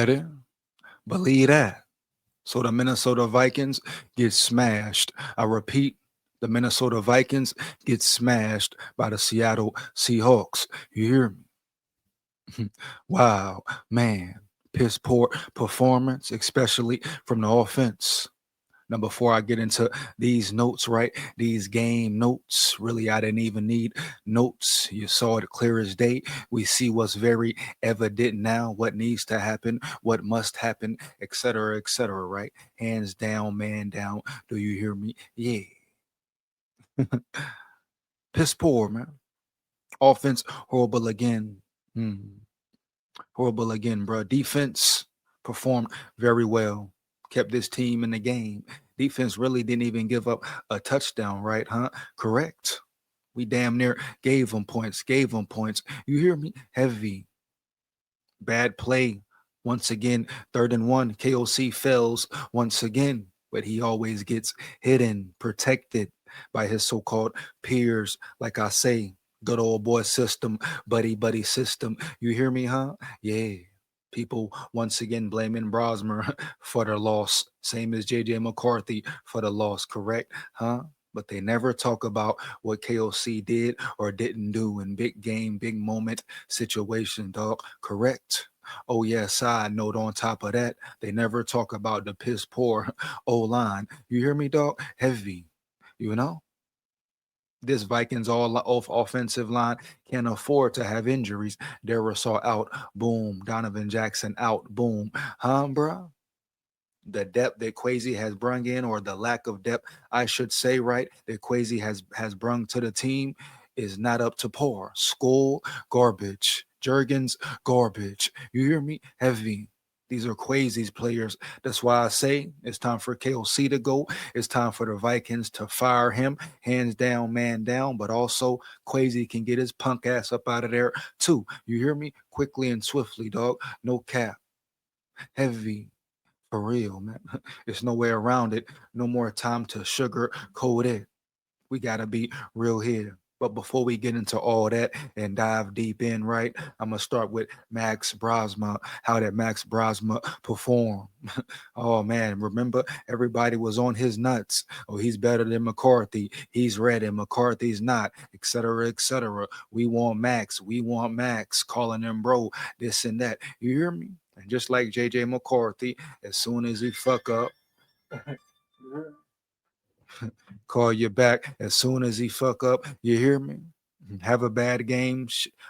ready? Believe that. So the Minnesota Vikings get smashed. I repeat, the Minnesota Vikings get smashed by the Seattle Seahawks. You hear me? Wow, man. Piss poor performance, especially from the offense. Now, before I get into these notes, right? These game notes, really, I didn't even need notes. You saw it clear as day. We see what's very evident now, what needs to happen, what must happen, et cetera, right? Hands down, man down. Do you hear me? Yeah. Piss poor, man. Offense, horrible again. Hmm. Horrible again, bro. Defense performed very well. Kept this team in the game. Defense really didn't even give up a touchdown, right? Huh? Correct. We damn near gave them points. Gave them points. You hear me? Heavy. Bad play. Once again, 3rd and 1. KOC fails once again, but he always gets hidden, protected by his so-called peers. Like I say, good old boy system, buddy system. You hear me, huh? Yeah. People once again blaming Brosmer for the loss, same as JJ McCarthy for the loss, correct? Huh? But they never talk about what KOC did or didn't do in big game, big moment situation, dog. Correct? Oh, yeah, side note on top of that, they never talk about the piss poor O line. You hear me, dog? Heavy. You know? This Vikings all off offensive line can't afford to have injuries. Darisaw out, boom. Donovan Jackson out, boom. Huh, bro? The depth that KWESI has brung in, or the lack of depth, I should say, right, that KWESI has brung to the team is not up to par. SKOL, garbage. Jurgens, garbage. You hear me? Heavy. These are KWESI's players. That's why I say it's time for KOC to go. It's time for the Vikings to fire him, hands down, man down. But also, KWESI can get his punk ass up out of there too. You hear me? Quickly and swiftly, dog. No cap. Heavy. For real, man. There's no way around it. No more time to sugarcoat it. We gotta be real here. But before we get into all that and dive deep in, right, I'm gonna start with Max Brosmer. How did Max Brosmer perform? Oh man, remember everybody was on his nuts. Oh, he's better than McCarthy. He's red and McCarthy's not, etc., etc. We want Max. We want Max. Calling him bro, this and that. You hear me? And just like JJ McCarthy, as soon as he fuck up, call you back as soon as he fuck up. You hear me? Have a bad game.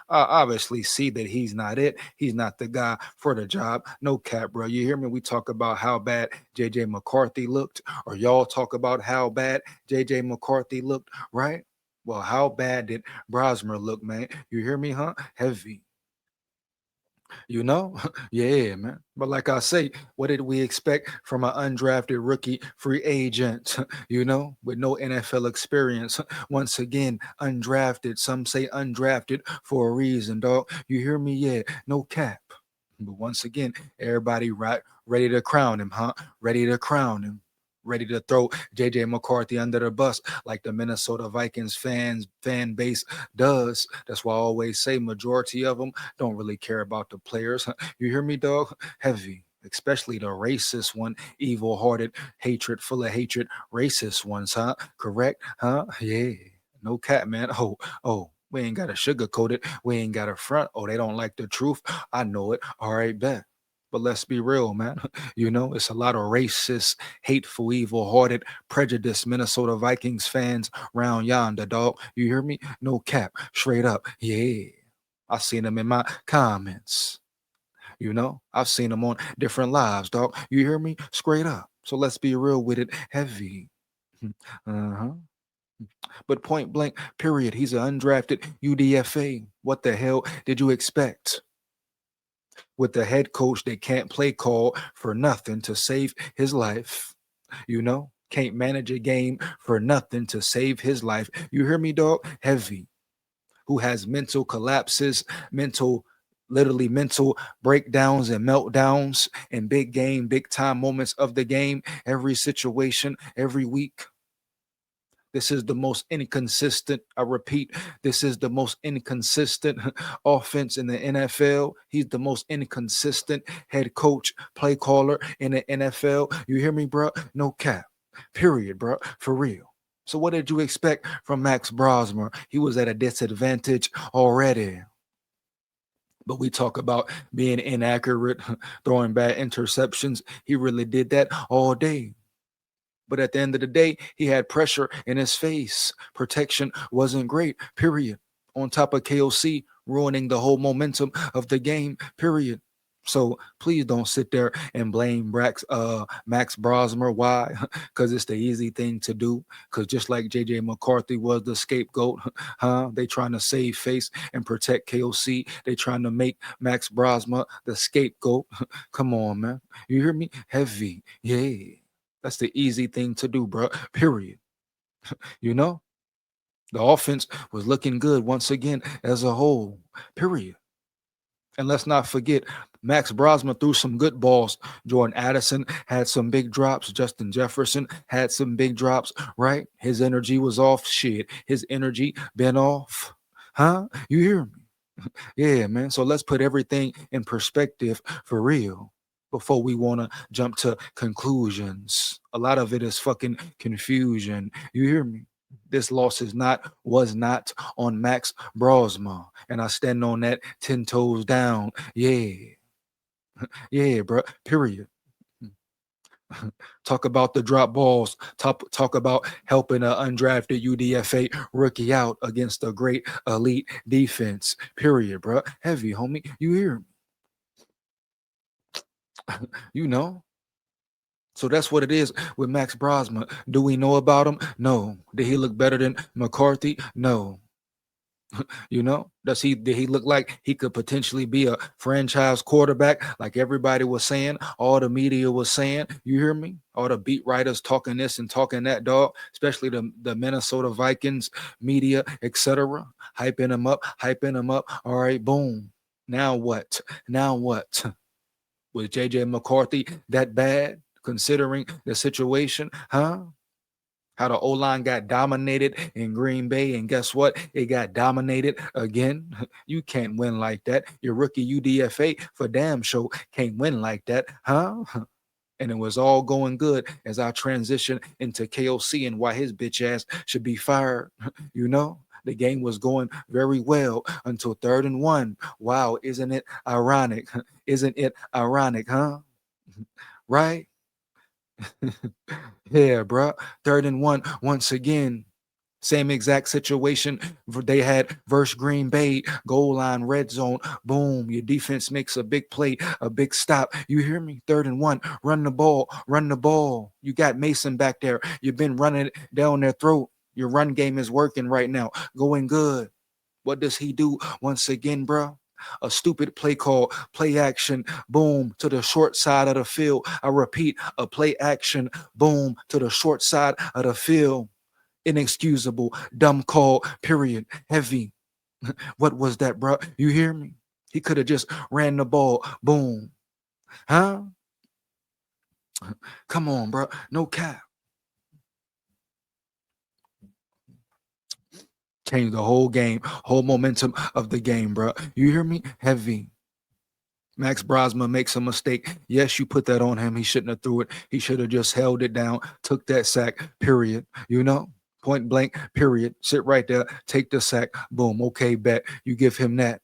Obviously, see that he's not it. He's not the guy for the job. No cap, bro. You hear me? We talk about how bad JJ McCarthy looked, or y'all talk about how bad JJ McCarthy looked, right? Well, how bad did Brosmer look, man? You hear me, huh? Heavy. You know? Yeah, man. But like I say, what did we expect from an undrafted rookie free agent, with no NFL experience? Once again, undrafted. Some say undrafted for a reason, dog. You hear me? Yeah, no cap. But once again, everybody ready to crown him, huh? Ready to crown him. Ready to throw JJ McCarthy under the bus like the Minnesota Vikings fan base does. That's why I always say majority of them don't really care about the players. You hear me, dog? Heavy. Especially the racist one, evil hearted, hatred, full of hatred, racist ones, huh? Correct? Huh? Yeah. No cap, man. Oh. We ain't got to sugarcoat it. We ain't got to front. Oh, they don't like the truth. I know it. All right, bet. But let's be real, man. It's a lot of racist, hateful, evil-hearted, prejudiced Minnesota Vikings fans round yonder, dog. You hear me? No cap. Straight up. Yeah. I seen them in my comments. I've seen them on different lives, dog. You hear me? Straight up. So let's be real with it. Heavy. Uh-huh. But point blank, period. He's an undrafted UDFA. What the hell did you expect? With the head coach that can't play call for nothing to save his life, can't manage a game for nothing to save his life. You hear me, dog? Heavy. Who has mental collapses, literally mental breakdowns and meltdowns in big game, big time moments of the game, every situation, every week. This is the most inconsistent, I repeat, this is the most inconsistent offense in the NFL. He's the most inconsistent head coach, play caller in the NFL. You hear me, bro? No cap. Period, bro. For real. So what did you expect from Max Brosmer? He was at a disadvantage already. But we talk about being inaccurate, throwing bad interceptions. He really did that all day. But at the end of the day, he had pressure in his face. Protection wasn't great, period. On top of KOC ruining the whole momentum of the game, period. So please don't sit there and blame Max Brosmer. Why? Because it's the easy thing to do. Because just like JJ McCarthy was the scapegoat, They trying to save face and protect KOC. They trying to make Max Brosmer the scapegoat. Come on, man. You hear me? Heavy. Yeah. That's the easy thing to do, bro. Period. You know, the offense was looking good once again as a whole. Period. And let's not forget, Max Brosmer threw some good balls. Jordan Addison had some big drops. Justin Jefferson had some big drops, right? His energy was off. Shit, his energy been off. You hear me? Yeah, man. So let's put everything in perspective for real before we want to jump to conclusions. A lot of it is fucking confusion. You hear me? This loss was not on Max Brosmer. And I stand on that 10 toes down. Yeah. Yeah, bro. Period. Talk about the drop balls. Talk about helping an undrafted UDFA rookie out against a great elite defense. Period, bro. Heavy, homie. You hear me? You know. So that's what it is with Max Brosmer. Do we know about him? No. Did he look better than McCarthy? No. You know, did he look like he could potentially be a franchise quarterback like everybody was saying, all the media was saying? You hear me? All the beat writers talking this and talking that, dog, especially the Minnesota Vikings media, etc. Hyping him up. All right, boom. Now what? Now what? Was JJ McCarthy that bad considering the situation? How the O-line got dominated in Green Bay, and guess what? It got dominated again. You can't win like that. Your rookie UDFA for damn sure can't win like that, And it was all going good as I transition into KOC and why his bitch ass should be fired. You know, the game was going very well until 3rd and 1. Wow, isn't it ironic? Isn't it ironic, Right? Yeah, bro. 3rd and 1 once again. Same exact situation they had versus Green Bay, goal line, red zone, boom. Your defense makes a big play, a big stop. You hear me? 3rd and 1, run the ball, run the ball. You got Mason back there. You've been running it down their throat. Your run game is working right now, going good. What does he do once again, bro? A stupid play call, play action, boom, to the short side of the field. I repeat, a play action, boom, to the short side of the field. Inexcusable, dumb call, period. Heavy. What was that, bro? You hear me? He could have just ran the ball, boom. Huh? Come on, bro. No cap. Change the whole game, whole momentum of the game, bro. You hear me? Heavy. Max Brosmer makes a mistake. Yes, you put that on him. He shouldn't have threw it. He should have just held it down, took that sack, period. You know? Point blank, period. Sit right there, take the sack, boom. Okay, bet. You give him that.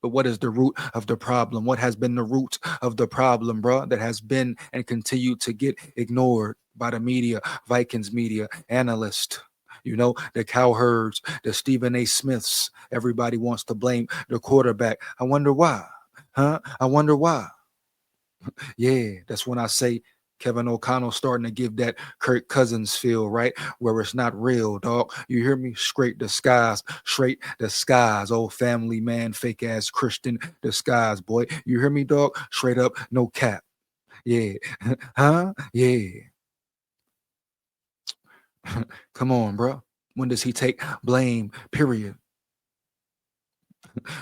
But what is the root of the problem? What has been the root of the problem, bro, that has been and continue to get ignored by the media, Vikings media, analysts? You know, the cowherds, the Stephen A. Smiths. Everybody wants to blame the quarterback. I wonder why. I wonder why. Yeah, that's when I say Kevin O'Connell starting to give that Kirk Cousins feel, right? Where it's not real, dog. You hear me? Straight the skies, old family man, fake ass Christian disguise, boy. You hear me, dog? Straight up, no cap. Yeah. Yeah. Come on, bro. When does he take blame? Period.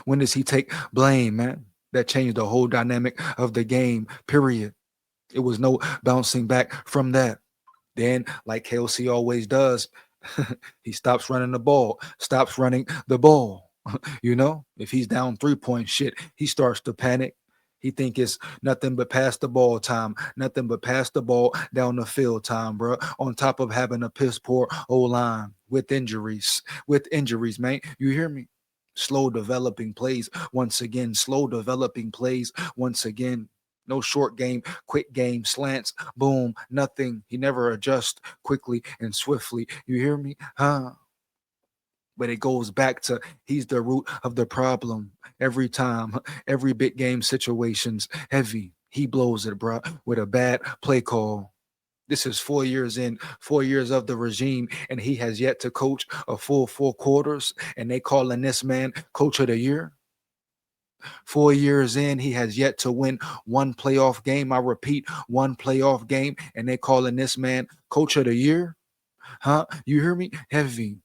When does he take blame, man? That changed the whole dynamic of the game, period. It was no bouncing back from that. Then, like KOC always does, He stops running the ball, stops running the ball. If he's down 3 point shit, he starts to panic. He think it's nothing but pass the ball time, nothing but pass the ball down the field time, bro. On top of having a piss poor O line with injuries, man. You hear me? Slow developing plays once again. Slow developing plays once again. No short game, quick game, slants, boom, nothing. He never adjusts quickly and swiftly. You hear me? Huh? But it goes back to he's the root of the problem every time, every big game situations heavy. He blows it, bro, with a bad play call. This is 4 years in, 4 years of the regime, and he has yet to coach a full 4 quarters. And they calling this man coach of the year. 4 years in, he has yet to win one playoff game. I repeat, one playoff game, and they calling this man coach of the year. Huh? You hear me? Heavy.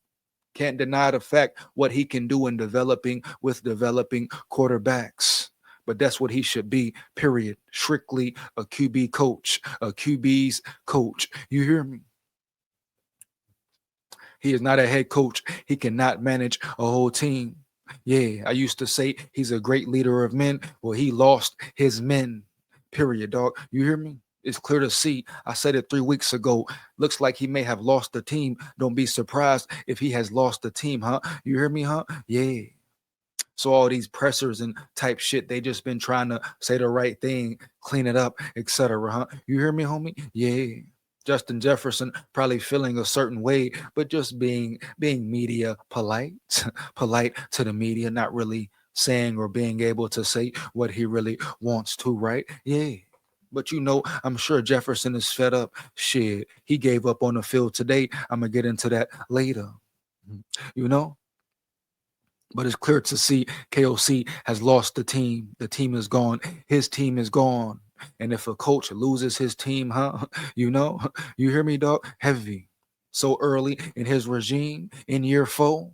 Can't deny the fact what he can do in developing quarterbacks. But that's what he should be, period. Strictly a QB coach, a QB's coach. You hear me? He is not a head coach. He cannot manage a whole team. Yeah, I used to say he's a great leader of men. Well, he lost his men, period, dog. You hear me? It's clear to see. I said it 3 weeks ago. Looks like he may have lost the team. Don't be surprised if he has lost the team, huh? You hear me, huh? Yeah. So all these pressers and type shit, they just been trying to say the right thing, clean it up, etc. Huh? You hear me, homie? Yeah. Justin Jefferson probably feeling a certain way, but just being media polite, polite to the media, not really saying or being able to say what he really wants to, right? Yeah. But I'm sure Jefferson is fed up. Shit, he gave up on the field today. I'm gonna get into that later. You know, but it's clear to see KOC has lost the team. The team is gone. His team is gone. And if a coach loses his team, huh? You hear me, dog? Heavy. So early in his regime, in year 4,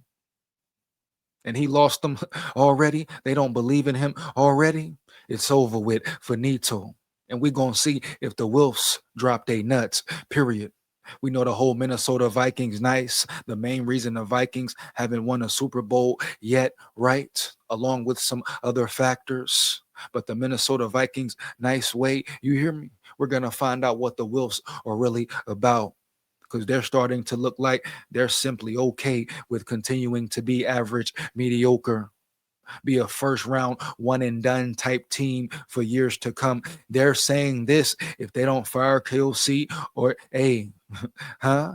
and he lost them already. They don't believe in him already. It's over with. Finito. And we're going to see if the WILFS drop their nuts, period. We know the whole Minnesota Vikings nice. The main reason the Vikings haven't won a Super Bowl yet, right? Along with some other factors. But the Minnesota Vikings, nice way. You hear me? We're going to find out what the WILFs are really about, because they're starting to look like they're simply okay with continuing to be average, mediocre, be a first round, one and done type team for years to come. They're saying this: if they don't fire KOC or A, huh?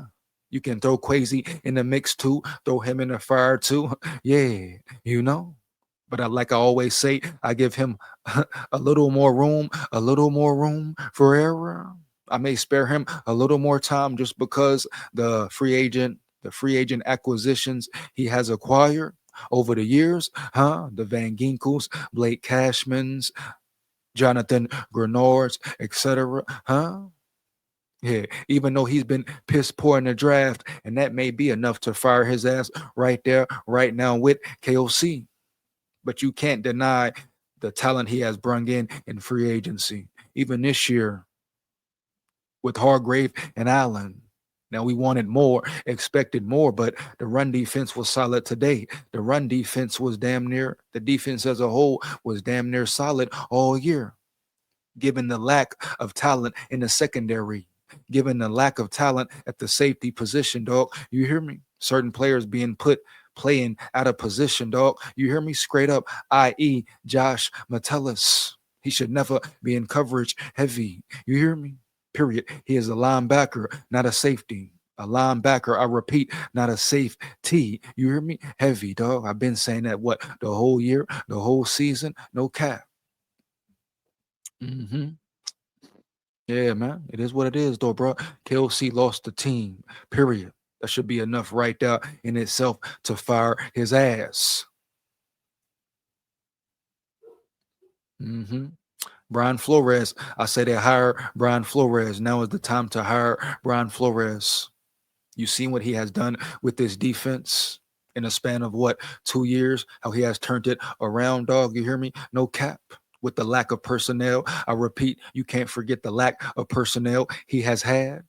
You can throw KWESI in the mix too, throw him in the fire too. Yeah, you know. But like I always say, I give him a little more room for error. I may spare him a little more time just because the free agent acquisitions he has acquired over the years, huh? The Van Ginkels, Blake Cashmans, Jonathan Grenards, etc., huh? Yeah, even though he's been piss poor in the draft, and that may be enough to fire his ass right there, right now with KOC. But you can't deny the talent he has brung in free agency. Even this year with Hargrave and Allen. Now we wanted more, expected more, but the run defense was solid today. The run defense was damn near, the defense as a whole was damn near solid all year, given the lack of talent in the secondary, given the lack of talent at the safety position, dog. You hear me? Certain players being playing out of position, dog. You hear me? Straight up, i.e., Josh Metellus. He should never be in coverage heavy. You hear me? Period. He is a linebacker, not a safety. A linebacker, I repeat, not a safety. You hear me? Heavy, dog. I've been saying that the whole year, the whole season, no cap. Hmm. Yeah, man. It is what it is, though, bro. KOC lost the team. Period. That should be enough right there in itself to fire his ass. Hmm. Brian Flores. I say they hire Brian Flores. Now is the time to hire Brian Flores. You seen what he has done with this defense in a span of what, 2 years? How he has turned it around, dog. You hear me? No cap. With the lack of personnel, I repeat, you can't forget the lack of personnel he has had.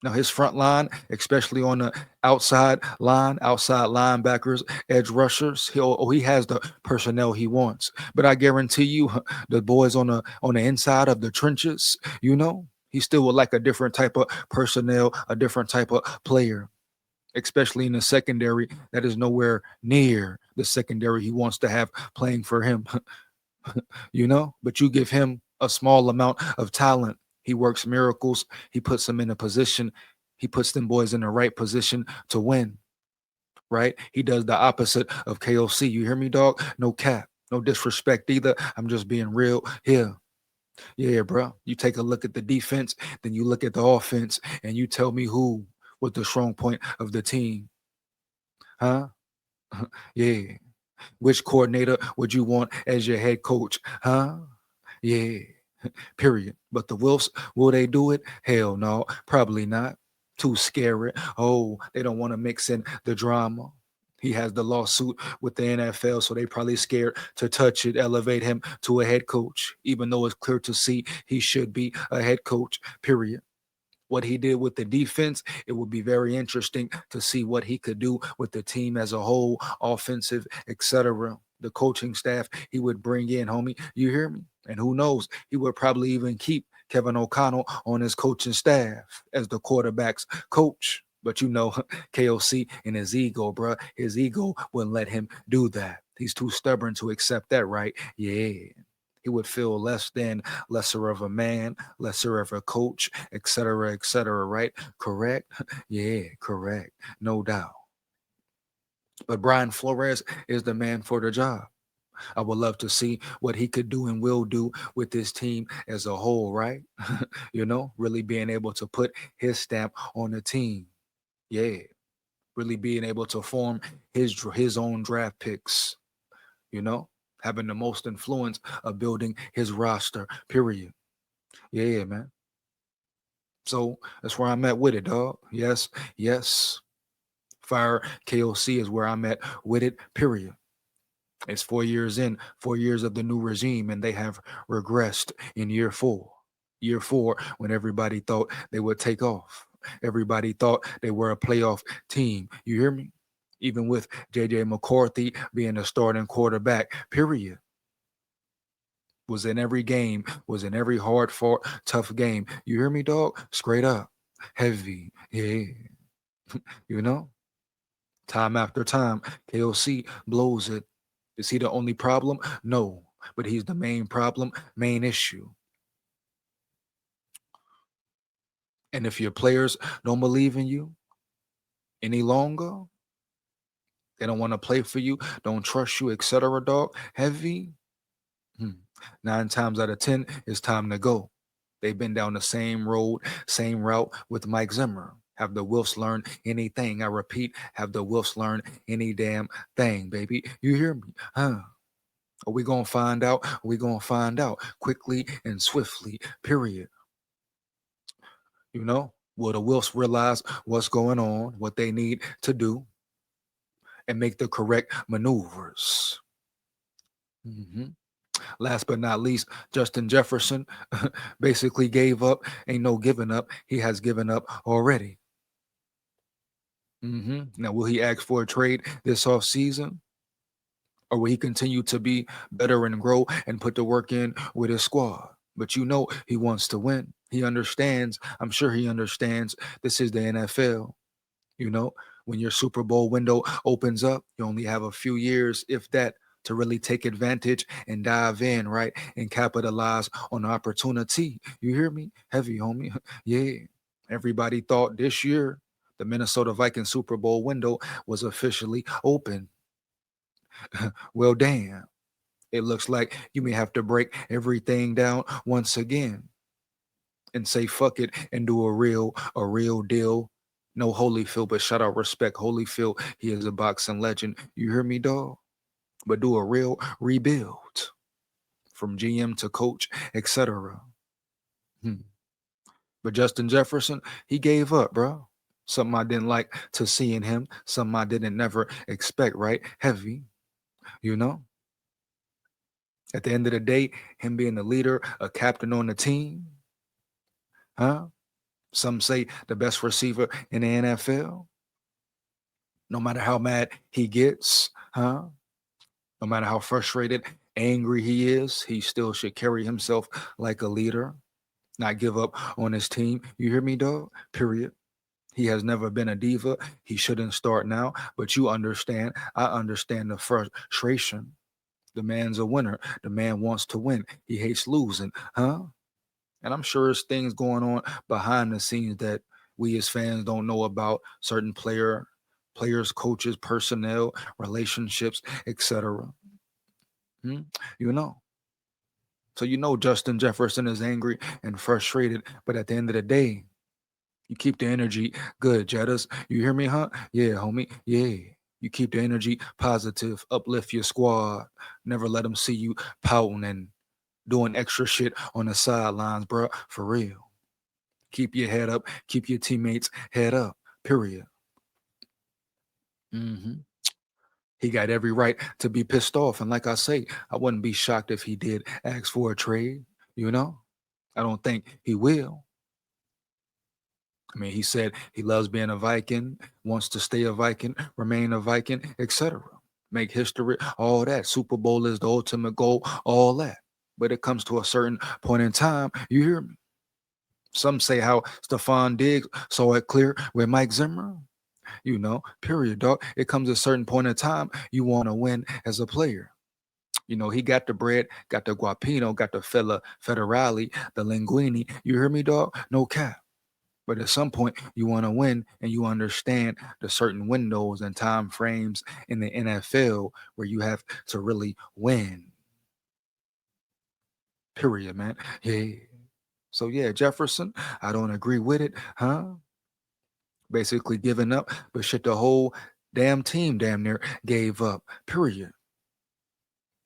Now his front line, especially on the outside linebackers, edge rushers, he has the personnel he wants. But I guarantee you, the boys on the inside of the trenches, he still would like a different type of personnel, a different type of player, especially in the secondary that is nowhere near the secondary he wants to have playing for him. But you give him a small amount of talent, he works miracles. He puts them in a position. He puts them boys in the right position to win, right? He does the opposite of KOC. You hear me, dog? No cap, no disrespect either. I'm just being real here. Yeah, bro. You take a look at the defense, then you look at the offense, and you tell me who was the strong point of the team, huh? Yeah. Which coordinator would you want as your head coach, huh? Yeah. Period. But the Wilfs, will they do it? Hell no, probably not. Too scary. Oh, they don't want to mix in the drama. He has the lawsuit with the NFL, so they probably scared to touch it, elevate him to a head coach, even though it's clear to see he should be a head coach, period. What he did with the defense, it would be very interesting to see what he could do with the team as a whole, offensive, etc. The coaching staff he would bring in, homie. You hear me? And who knows? He would probably even keep Kevin O'Connell on his coaching staff as the quarterback's coach. But KOC and his ego, bruh. His ego wouldn't let him do that. He's too stubborn to accept that, right? Yeah. He would feel less than, lesser of a man, lesser of a coach, etc., right? Correct? Yeah, correct. No doubt. But Brian Flores is the man for the job. I would love to see what he could do and will do with this team as a whole, right? Really being able to put his stamp on the team. Yeah, really being able to form his own draft picks, you know, having the most influence of building his roster, period. Yeah, man. So that's where I'm at with it, dog. Yes, yes. Fire KOC is where I'm at with it, period. It's 4 years in, 4 years of the new regime, and they have regressed in year four. Year four, when everybody thought they would take off. Everybody thought they were a playoff team. You hear me? Even with JJ McCarthy being a starting quarterback, period. Was in every game, was in every hard fought, tough game. You hear me, dog? Straight up. Heavy. Yeah. You know? Time after time, KOC blows it. Is he the only problem? No. But he's the main problem, main issue. And if your players don't believe in you any longer, they don't want to play for you, don't trust you, etc., dog, heavy, 9 times out of 10, it's time to go. They've been down the same road, same route with Mike Zimmer. Have the Wilfs learned anything? I repeat, have the Wilfs learned any damn thing, baby? You hear me? Huh? Are we going to find out? Are we going to find out quickly and swiftly, period. Will the Wilfs realize what's going on, what they need to do, and make the correct maneuvers? hmm Last but not least, Justin Jefferson basically gave up. Ain't no giving up. He has given up already. Now, will he ask for a trade this offseason? Or will he continue to be better and grow and put the work in with his squad? But he wants to win. He understands. I'm sure he understands this is the NFL. You know, when your Super Bowl window opens up, you only have a few years, if that, to really take advantage and dive in, right? And capitalize on the opportunity. You hear me? Heavy, homie. Yeah. Everybody thought this year the Minnesota Vikings Super Bowl window was officially open. Well, damn. It looks like you may have to break everything down once again and say fuck it and do a real deal. No Holyfield, but shout out respect Holyfield. He is a boxing legend. You hear me, dog? But do a real rebuild from GM to coach, etc. Hmm. But Justin Jefferson, he gave up, bro. Something I didn't like to see in him. Something I didn't never expect, right? Heavy, you know? At the end of the day, him being the leader, a captain on the team, huh? Some say the best receiver in the NFL. No matter how mad he gets, huh? No matter how frustrated, angry he is, he still should carry himself like a leader, not give up on his team. You hear me, dog? Period. He has never been a diva. He shouldn't start now, but you understand. I understand the frustration. The man's a winner. The man wants to win. He hates losing, huh? And I'm sure there's things going on behind the scenes that we as fans don't know about, certain players, coaches, personnel, relationships, etc. Hmm? You know. So you know Justin Jefferson is angry and frustrated, but at the end of the day, you keep the energy good, Jettas. You hear me, huh? Yeah, homie. Yeah. You keep the energy positive, uplift your squad. Never let them see you pouting and doing extra shit on the sidelines, bro. For real. Keep your head up. Keep your teammates' head up. Period. Hmm. He got every right to be pissed off. And like I say, I wouldn't be shocked if he did ask for a trade. You know? I don't think he will. I mean, he said he loves being a Viking, wants to stay a Viking, remain a Viking, etc. Make history, all that. Super Bowl is the ultimate goal, all that. But it comes to a certain point in time, you hear me? Some say how Stephon Diggs saw it clear with Mike Zimmer. You know, period, dog. It comes to a certain point in time, you want to win as a player. You know, he got the bread, got the guapino, got the federale, the linguine. You hear me, dog? No cap. But at some point, you want to win and you understand the certain windows and time frames in the NFL where you have to really win. Period, man. Yeah. So, yeah, Jefferson, I don't agree with it, huh? Basically giving up, but shit, the whole damn team damn near gave up. Period.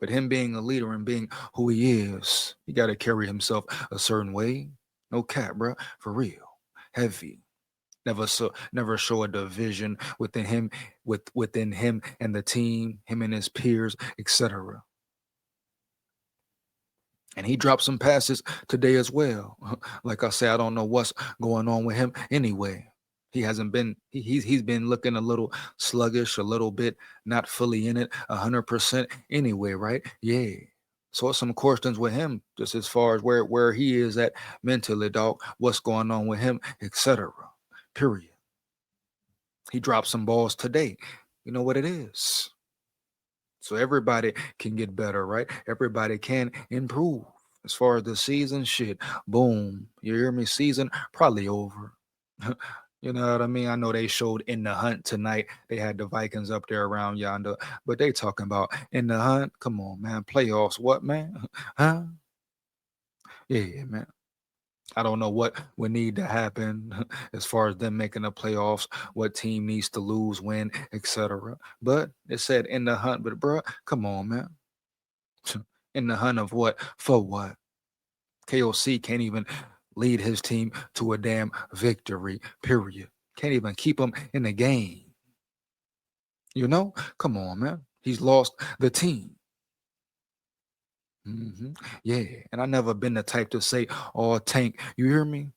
But him being a leader and being who he is, he got to carry himself a certain way. No cap, bro. For real. Heavy. Never show a division within him and the team, him and his peers, etc. And he dropped some passes today as well. Like I said, I don't know what's going on with him anyway. He hasn't been he's been looking a little sluggish, a little bit not fully in it 100% anyway, right? Yeah. So some questions with him, just as far as where he is at mentally, dog, what's going on with him, etc. Period. He dropped some balls today. You know what it is. So everybody can get better, right? Everybody can improve. As far as the season, shit, boom. You hear me? Season probably over. You know what I mean? I know they showed In the Hunt tonight. They had the Vikings up there around yonder, but they talking about In the Hunt. Come on, man. Playoffs, what, man? Huh? Yeah, man. I don't know what would need to happen as far as them making the playoffs, what team needs to lose, win, etc. But it said in the hunt, but bruh, come on, man. In the hunt of what? For what? KOC can't even lead his team to a damn victory, period. Can't even keep him in the game. You know? Come on, man. He's lost the team. Yeah. And I never been the type to say, oh, tank. You hear me?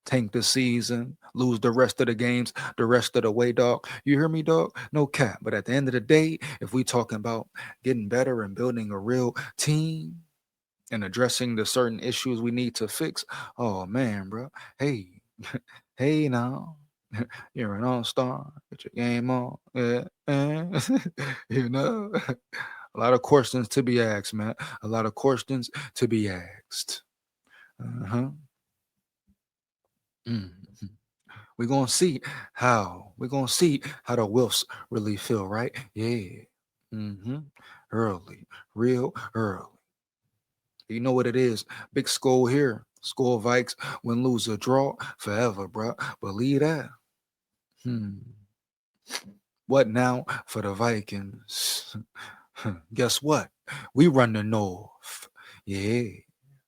Tank the season, lose the rest of the games, the rest of the way, dog. You hear me, dog? No cap. But at the end of the day, if we talking about getting better and building a real team and addressing the certain issues we need to fix, oh man, bro. Hey, hey now. You're an all-star. Get your game on. Yeah. You know? A lot of questions to be asked, man. A lot of questions to be asked. Uh-huh. Mhm. We're gonna see how the WILFs really feel, right? Yeah. Mm-hmm. Early, real early. You know what it is? Big SKOL here. SKOL Vikes win, lose, or draw forever, bro. Believe that. Hmm. What now for the Vikings? Guess what? We run the North. Yeah.